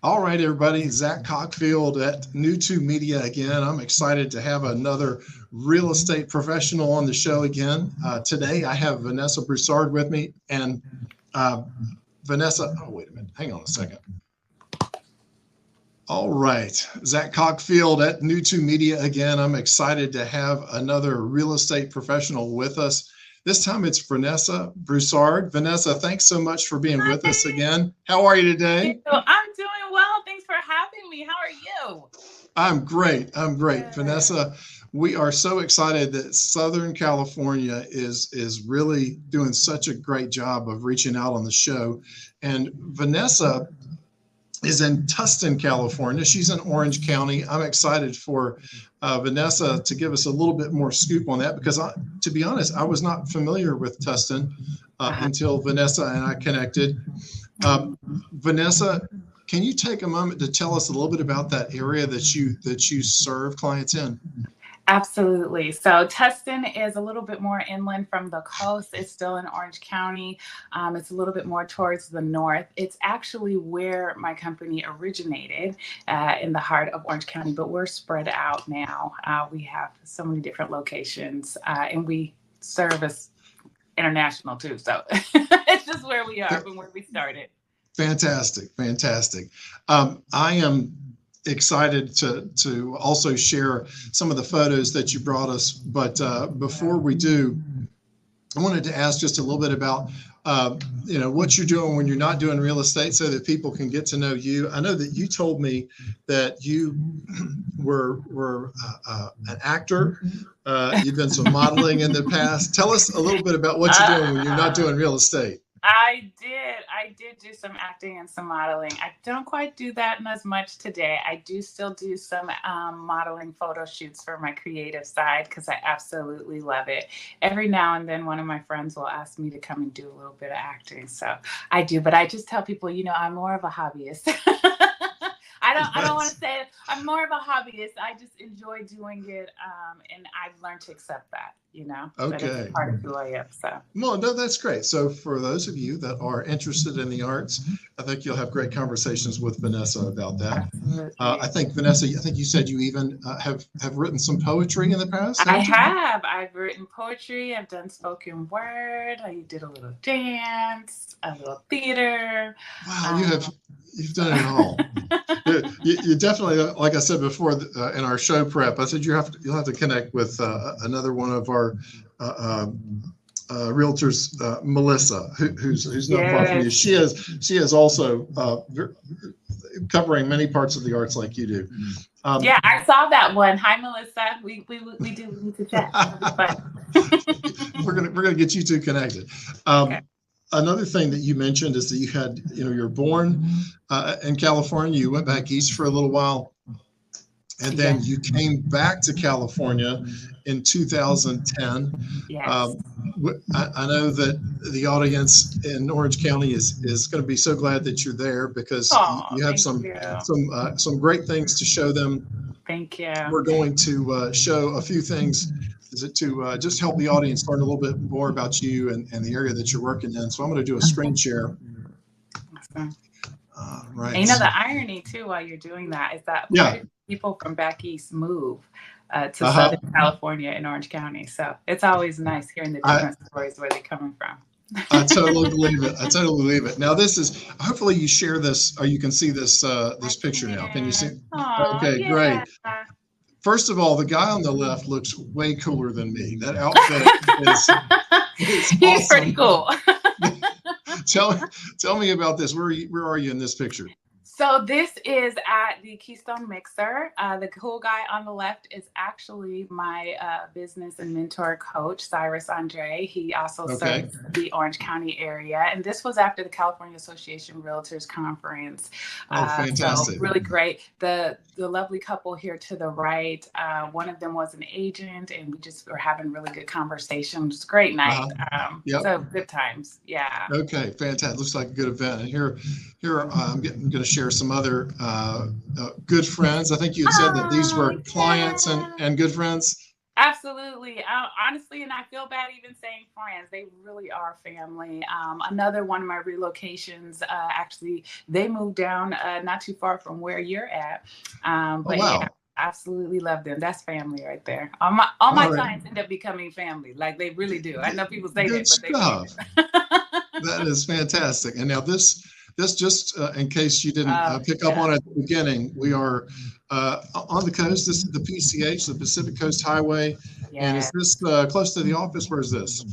All right, everybody. Zach Cockfield at Media again. I'm excited to have another real estate professional on the show again. Today, I have Vanessa Broussard with me. And Vanessa, oh, wait a minute. Hang on a second. All right. Zach Cockfield at Media again. I'm excited to have another real estate professional with us. This time it's Vanessa Broussard. Vanessa, thanks so much for being with us again. How are you today? I'm doing well. Thanks for having me. How are you? I'm great. Good. Vanessa, we are so excited that Southern California is really doing such a great job of reaching out on the show. And Vanessa is in Tustin, California. She's in Orange County. I'm excited for Vanessa to give us a little bit more scoop on that because, to be honest, I was not familiar with Tustin until Vanessa and I connected. Vanessa, can you take a moment to tell us a little bit about that area that you serve clients in? Absolutely. So Tustin is a little bit more inland from the coast. It's still in Orange County. It's a little bit more towards the north. It's actually where my company originated in the heart of Orange County, but we're spread out now. We have so many different locations and we service international too. So it's just where we are from where we started. Fantastic. I am excited to also share some of the photos that you brought us. But before we do, I wanted to ask just a little bit about, what you're doing when you're not doing real estate so that people can get to know you. I know that you told me that you were an actor. You've done some modeling in the past. Tell us a little bit about what you're doing when you're not doing real estate. I did do some acting and some modeling. I don't quite do that as much today. I do still do some modeling photo shoots for my creative side because I absolutely love it. Every now and then one of my friends will ask me to come and do a little bit of acting. So I do, but I just tell people, I'm more of a hobbyist. I don't want to say it. I'm more of a hobbyist. I just enjoy doing it, and I've learned to accept that, Okay. That it's part of who I am. So. Well, no, that's great. So for those of you that are interested in the arts, I think you'll have great conversations with Vanessa about that. I think, Vanessa, you said you even have written some poetry in the past? I have. I've written poetry. I've done spoken word. I did a little dance, a little theater. Wow, you've done it all. You definitely, like I said before in our show prep, I said you'll have to connect with another one of our realtors, Melissa, who's not far from you. She is also covering many parts of the arts like you do. Yeah, I saw that one. Hi, Melissa. We do need to chat. We're gonna get you two connected. Okay. Another thing that you mentioned is that you had, you're born in California. You went back east for a little while, and then you came back to California in 2010. Yes. I know that the audience in Orange County is going to be so glad that you're there because you have some great things to show them. Thank you. We're going to show a few things to just help the audience learn a little bit more about you and the area that you're working in. So I'm going to do a screen share. Awesome. Right. And the irony too, while you're doing that, is that people from back east move to Southern California and Orange County. So it's always nice hearing the different stories where they're coming from. I totally believe it. Now this is, hopefully you share this or you can see this picture now. Can you see? Okay, yeah. Great. First of all, the guy on the left looks way cooler than me. That outfit is He's awesome. Pretty cool. Tell me about this. Where are you in this picture? So this is at the Keystone Mixer. The cool guy on the left is actually my business and mentor coach, Cyrus Andre. He also serves the Orange County area. And this was after the California Association Realtors Conference. Oh, fantastic. So really great. The lovely couple here to the right, one of them was an agent, and we just were having really good conversations. It's a great night. So good times. Yeah. Okay, fantastic. Looks like a good event. And here I'm going to share some other good friends. I think you had said that these were clients and good friends. Absolutely. Honestly, and I feel bad even saying friends. They really are family. Another one of my relocations, actually, they moved down not too far from where you're at. But wow. yeah, absolutely love them. That's family right there. All my All right. clients end up becoming family. Like they really do. I know people say Good that, but they stuff. do. That is fantastic. And now this just in case you didn't pick up Yeah. on it at the beginning, we are on the coast. This is the PCH, the Pacific Coast Highway. And is Yeah. this close to the office? Where's this?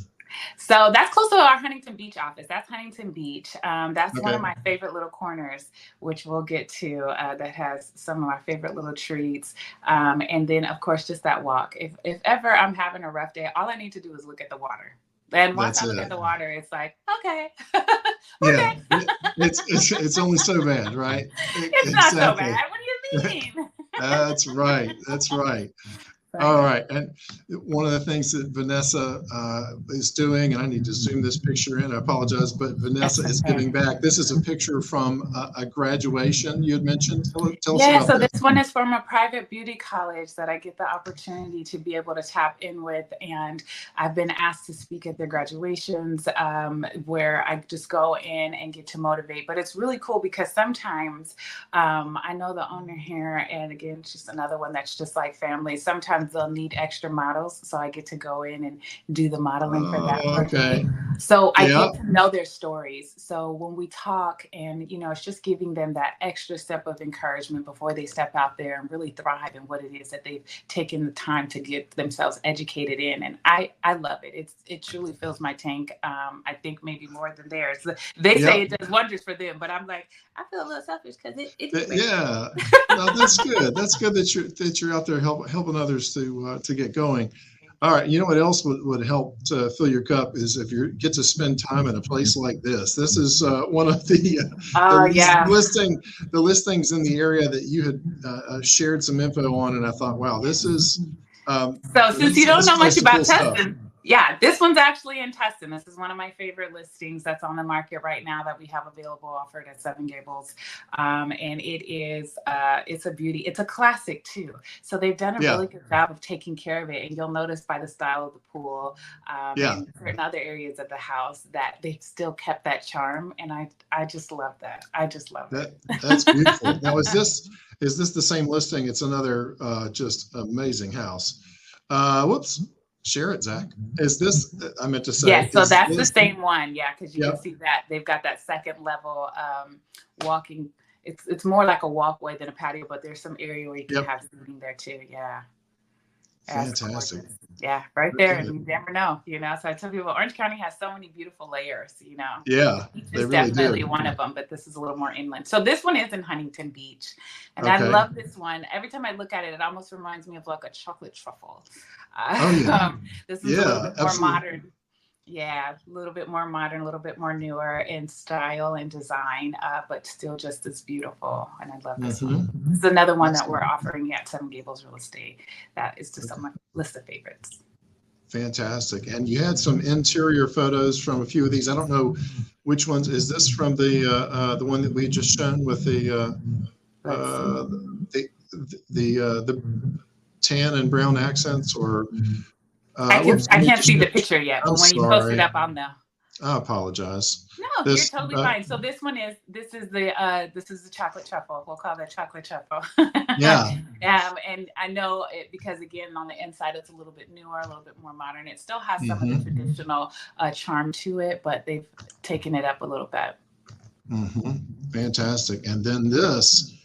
So that's close to our Huntington Beach office. That's Huntington Beach. That's one Okay. of my favorite little corners, which we'll get to, that has some of my favorite little treats. And then, of course, just that walk. If ever I'm having a rough day, all I need to do is look at the water. And once That's I look it. at the water, it's like, okay. Yeah. Okay. It's only so bad, right? It's not so Exactly. bad. What do you mean? That's right. That's right. All right. And one of the things that Vanessa is doing, and I need to zoom this picture in, I apologize, but Vanessa is giving back. This is a picture from a graduation you had mentioned. Tell us Yeah, about so this. this one is from a private beauty college that I get the opportunity to be able to tap in with. And I've been asked to speak at their graduations, where I just go in and get to motivate. But it's really cool because sometimes I know the owner here, and again, it's just another one that's just like family. Sometimes they'll need extra models. So I get to go in and do the modeling for that. Okay. So I get to know their stories. So when we talk and, it's just giving them that extra step of encouragement before they step out there and really thrive in what it is that they've taken the time to get themselves educated in. And I love it. It truly fills my tank. I think maybe more than theirs. They say it does wonders for them, but I'm like, I feel a little selfish because it's yeah. No, that's good. That's good that you're out there helping others to get going. All right. You know what else would help to fill your cup is if you get to spend time in a place like this. This is one of the listings in the area that you had shared some info on, and I thought, wow, this is. So since you don't know much about Tustin, Tustin, yeah, this one's actually in Tustin. This is one of my favorite listings that's on the market right now that we have available, offered at Seven Gables. And it's a beauty. It's a classic too. So they've done a really good job of taking care of it. And you'll notice by the style of the pool and certain other areas of the house that they've still kept that charm. And I just love that. I just love it. That's beautiful. Now, is this the same listing? It's another just amazing house. Whoops. Share it, Zach. Is this, I meant to say. Yeah, so that's the same one. Yeah, because you can see that they've got that second level walking. It's more like a walkway than a patio, but there's some area where you can have seating there too. Yeah. Fantastic. Yeah, right there. And you never know, So I tell people Orange County has so many beautiful layers, Yeah, it's definitely one of them, but this is a little more inland. So this one is in Huntington Beach. And I love this one. Every time I look at it, it almost reminds me of like a chocolate truffle. This is a little bit more modern. Yeah, a little bit more modern, a little bit more newer in style and design, but still just as beautiful. And I love this one. This is another one that we're offering at Seven Gables Real Estate. That is just on my list of favorites. Fantastic. And you had some interior photos from a few of these. I don't know which ones. Is this from the one that we just shown with the tan and brown accents, or? I can't see the picture yet, but when you post it up, I'll know. I apologize. No, you're totally fine. So this is the chocolate truffle. We'll call that chocolate truffle. Yeah. And I know it because again on the inside it's a little bit newer, a little bit more modern. It still has some of the traditional charm to it, but they've taken it up a little bit. Fantastic. And then this.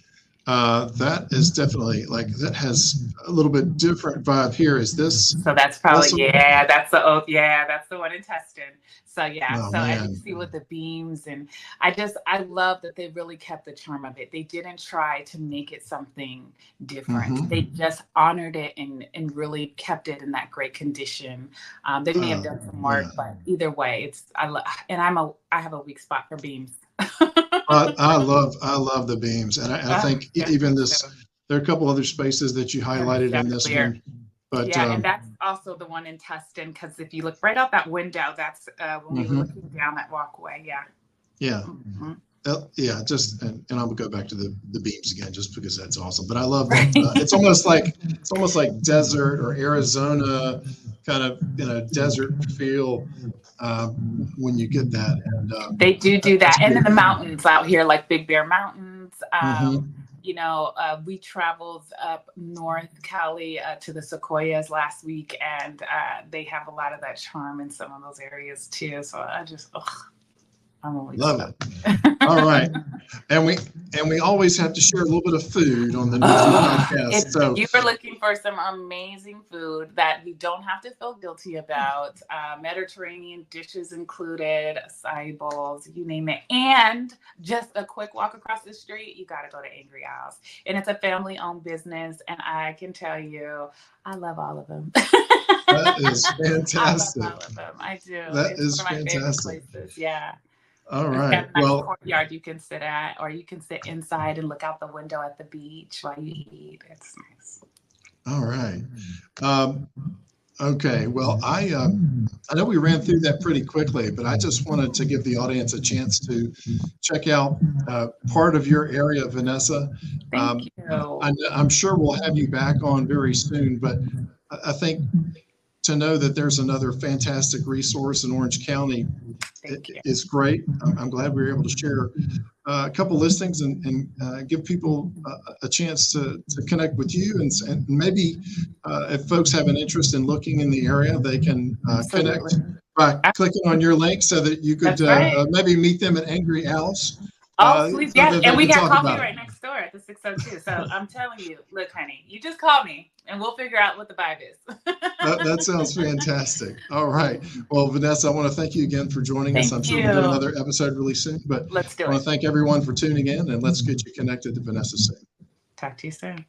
That is definitely that has a little bit different vibe here. Is this? So that's probably that's the one in Tustin. So I can see with the beams, and I love that they really kept the charm of it. They didn't try to make it something different. They just honored it and really kept it in that great condition. They may have done some work, but either way, I have a weak spot for beams. I love the beams, and I think even this. There are a couple other spaces that you highlighted in this one, but and that's also the one in Tustin because if you look right out that window, that's when we were looking down that walkway. Yeah. Yeah, just and I'm gonna go back to the beams again, just because that's awesome. But I love that. It's almost like desert or Arizona, kind of desert feel when you get that. And they do that, and great. in the mountains out here, like Big Bear Mountains. Mhm. We traveled up North Cali to the Sequoias last week, and they have a lot of that charm in some of those areas too. So I'm always Love it. All right. And we always have to share a little bit of food on the NewtoPodcast. So if you were looking for some amazing food that you don't have to feel guilty about, Mediterranean dishes included, acai bowls, you name it, and just a quick walk across the street, you got to go to Angry Owls. And it's a family-owned business, and I can tell you, I love all of them. that is fantastic. I love all of them. I do. It's is one of my fantastic. Favorite places. Yeah. All It's right. got a nice Well, courtyard you can sit at, or you can sit inside and look out the window at the beach while you eat. It's nice. all right. Okay. Well, I know we ran through that pretty quickly, but I just wanted to give the audience a chance to check out part of your area, Vanessa. Thank you. I'm sure we'll have you back on very soon, but I think to know that there's another fantastic resource in Orange County is great. I'm glad we were able to share a couple listings and give people a chance to connect with you. And maybe if folks have an interest in looking in the area, they can connect by clicking on your link so that you could maybe meet them at Angry Owls. Please, yes. And we got coffee right next door at the 602. So I'm telling you, look, honey, you just call me and we'll figure out what the vibe is. That sounds fantastic. All right. Well, Vanessa, I want to thank you again for joining us. I'm sure we'll do another episode really soon, but let's do it. I want to thank everyone for tuning in, and let's get you connected to Vanessa soon. Talk to you soon.